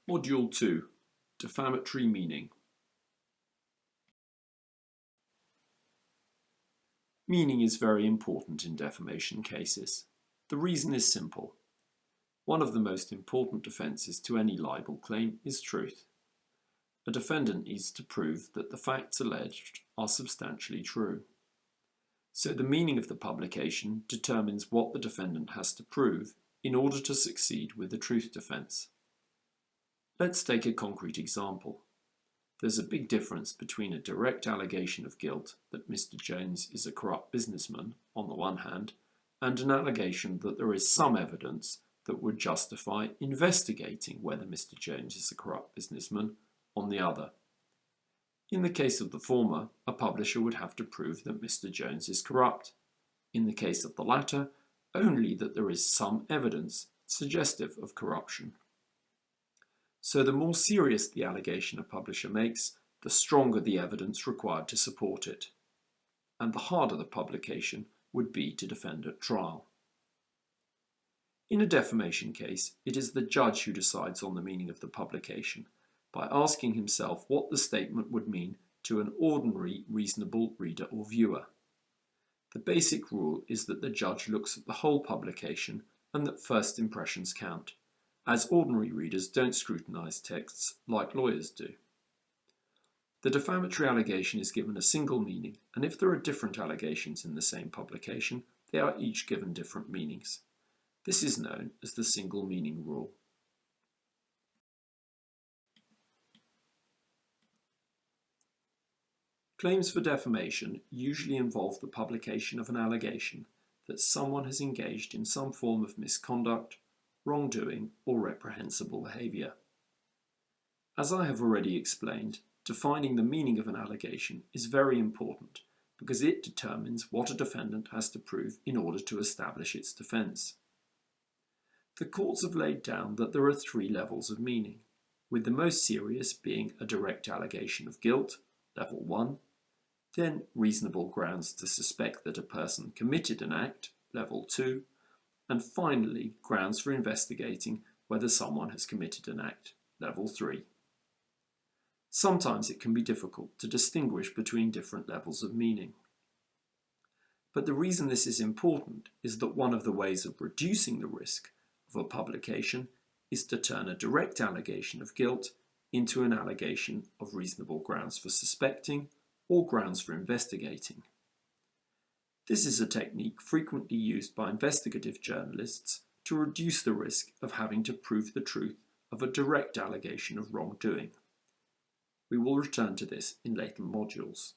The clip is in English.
Module 2. Defamatory meaning. Meaning is very important in defamation cases. The reason is simple. One of the most important defences to any libel claim is truth. A defendant needs to prove that the facts alleged are substantially true. So the meaning of the publication determines what the defendant has to prove in order to succeed with the truth defence. Let's take a concrete example. There's a big difference between a direct allegation of guilt that Mr. Jones is a corrupt businessman, on the one hand, and an allegation that there is some evidence that would justify investigating whether Mr. Jones is a corrupt businessman, on the other. In the case of the former, a publisher would have to prove that Mr. Jones is corrupt. In the case of the latter, only that there is some evidence suggestive of corruption. So the more serious the allegation a publisher makes, the stronger the evidence required to support it, and the harder the publication would be to defend at trial. In a defamation case, it is the judge who decides on the meaning of the publication, by asking himself what the statement would mean to an ordinary, reasonable reader or viewer. The basic rule is that the judge looks at the whole publication and that first impressions count, as ordinary readers don't scrutinise texts like lawyers do. The defamatory allegation is given a single meaning, and if there are different allegations in the same publication, they are each given different meanings. This is known as the single meaning rule. Claims for defamation usually involve the publication of an allegation that someone has engaged in some form of misconduct, wrongdoing, or reprehensible behaviour. As I have already explained, defining the meaning of an allegation is very important because it determines what a defendant has to prove in order to establish its defence. The courts have laid down that there are 3 levels of meaning, with the most serious being a direct allegation of guilt, level 1, then reasonable grounds to suspect that a person committed an act, level 2, and finally grounds for investigating whether someone has committed an act, level 3. Sometimes it can be difficult to distinguish between different levels of meaning. But the reason this is important is that one of the ways of reducing the risk of a publication is to turn a direct allegation of guilt into an allegation of reasonable grounds for suspecting or grounds for investigating. This is a technique frequently used by investigative journalists to reduce the risk of having to prove the truth of a direct allegation of wrongdoing. We will return to this in later modules.